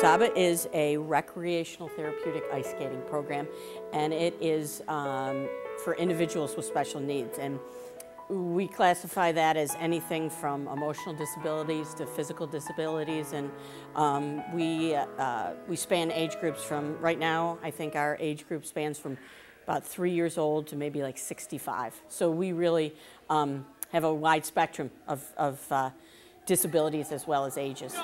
SABAH is a recreational therapeutic ice skating program, and it is for individuals with special needs. And we classify that as anything from emotional disabilities to physical disabilities, and we span age groups from, right now, I think our age group spans from about 3 years old to maybe like 65. So we really have a wide spectrum of disabilities as well as ages.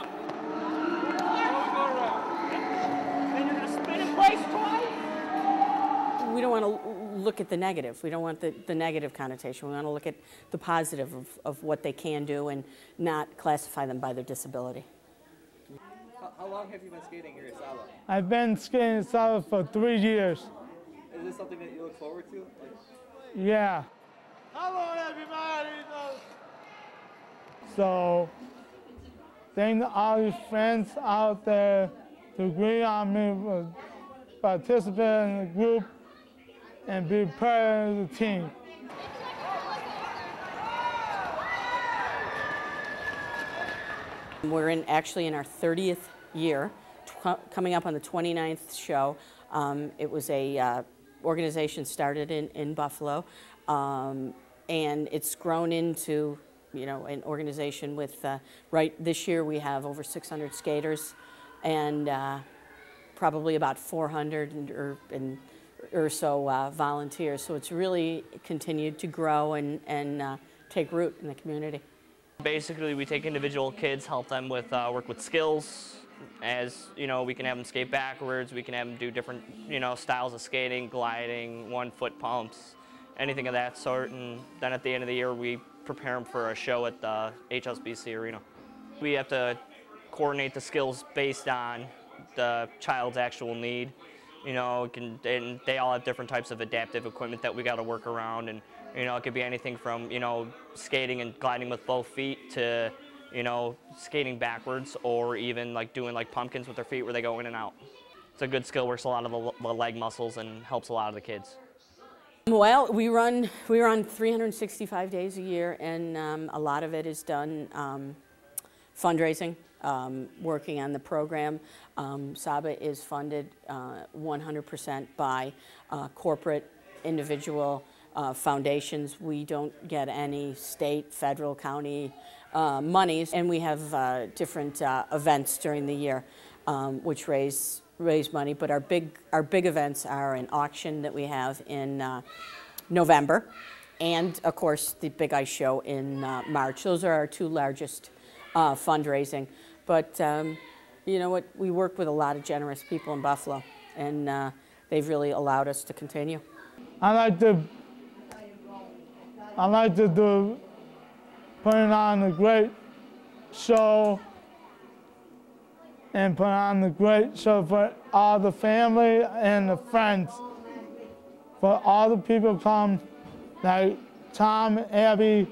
We don't want to look at the negative. We don't want the negative connotation. We want to look at the positive of what they can do and not classify them by their disability. How long have you been skating here at SABAH? I've been skating at SABAH for 3 years. Is this something that you look forward to? Yeah. Hello, everybody. So, thank all these friends out there to agree on me, participate in the group, and be part of the team. We're actually in our 30th year, coming up on the 29th show. It was a organization started in Buffalo, and it's grown into, you know, an organization with, right this year we have over 600 skaters and probably about 400 or so volunteers. So it's really continued to grow and take root in the community. Basically, we take individual kids, help them with work with skills. As you know, we can have them skate backwards. We can have them do different, you know, styles of skating, gliding, 1-foot pumps, anything of that sort. And then at the end of the year, we prepare them for a show at the HSBC Arena. We have to coordinate the skills based on the child's actual need. You know, and they all have different types of adaptive equipment that we got to work around, and you know, it could be anything from, you know, skating and gliding with both feet to, you know, skating backwards, or even like doing like pumpkins with their feet where they go in and out. It's a good skill, works a lot of the leg muscles and helps a lot of the kids. Well, we run 365 days a year, and a lot of it is done fundraising, working on the program. SABAH is funded 100% by corporate, individual foundations. We don't get any state, federal, county monies, and we have different events during the year which raise money. But our big events are an auction that we have in November, and of course the big ice show in March. Those are our two largest fundraising. But you know what? We work with a lot of generous people in Buffalo, and they've really allowed us to continue. I like to do putting on a great show and put on a great show for all the family and the friends. For all the people come, like Tom, Abby,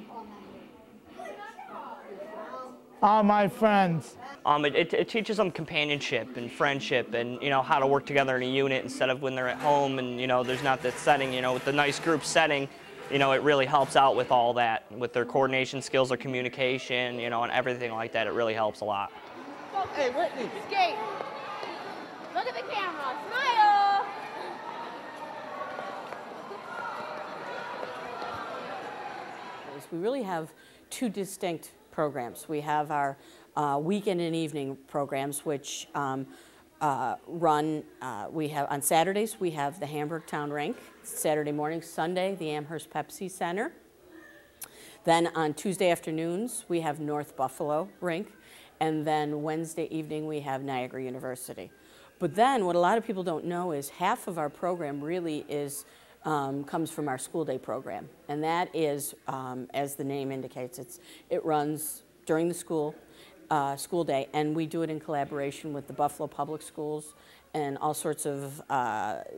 all my friends. It teaches them companionship and friendship, and you know, how to work together in a unit instead of when they're at home and you know, there's not that setting. You know, with the nice group setting, you know, it really helps out with all that, with their coordination skills, their communication, you know, and everything like that. It really helps a lot. Hey, Whitney. Skate. Look at the camera. Smile. We really have two distinct programs. We have our weekend and evening programs, which we have on Saturdays, we have the Hamburg Town Rink. Saturday morning, Sunday, the Amherst Pepsi Center. Then on Tuesday afternoons, we have North Buffalo Rink. And then Wednesday evening, we have Niagara University. But then what a lot of people don't know is half of our program really is comes from our school day program. And that is, as the name indicates, it runs during the school day, and we do it in collaboration with the Buffalo Public Schools and all sorts of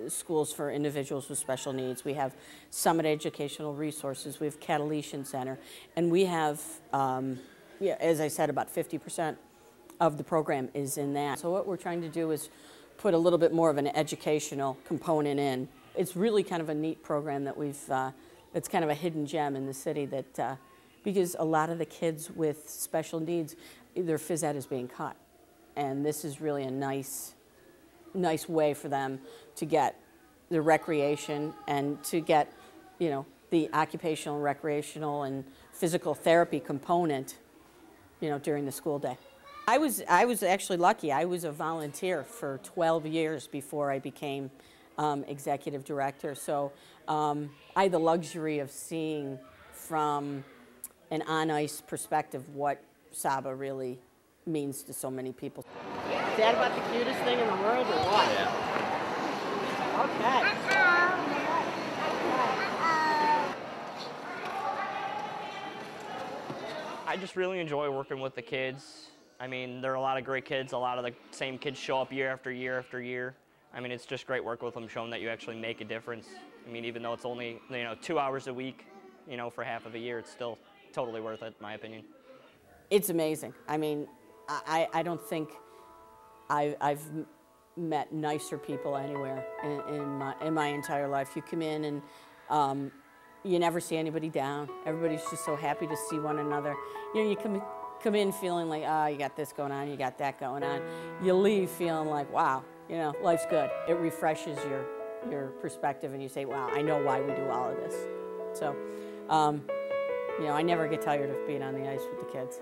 schools for individuals with special needs. We have Summit Educational Resources, we have Catalytion Center, and we have, yeah, as I said, about 50% of the program is in that. So what we're trying to do is put a little bit more of an educational component in. It's really kind of a neat program that it's kind of a hidden gem in the city that, because a lot of the kids with special needs, their phys ed is being cut. and this is really a nice way for them to get the recreation and to get, you know, the occupational, recreational, and physical therapy component, you know, during the school day. I was actually lucky. I was a volunteer for 12 years before I became executive director. So I had the luxury of seeing from an on-ice perspective what SABAH really means to so many people. Is that about the cutest thing in the world or what? Yeah. Okay. I just really enjoy working with the kids. I mean, there are a lot of great kids. A lot of the same kids show up year after year after year. I mean, it's just great work with them, showing that you actually make a difference. I mean, even though it's only, you know, 2 hours a week, you know, for half of a year, it's still totally worth it, in my opinion. It's amazing. I mean, I don't think I've met nicer people anywhere in my entire life. You come in and you never see anybody down. Everybody's just so happy to see one another. You know, you come in feeling like, oh, you got this going on, you got that going on. You leave feeling like, wow, you know, life's good. It refreshes your perspective, and you say, wow, I know why we do all of this. So, you know, I never get tired of being on the ice with the kids.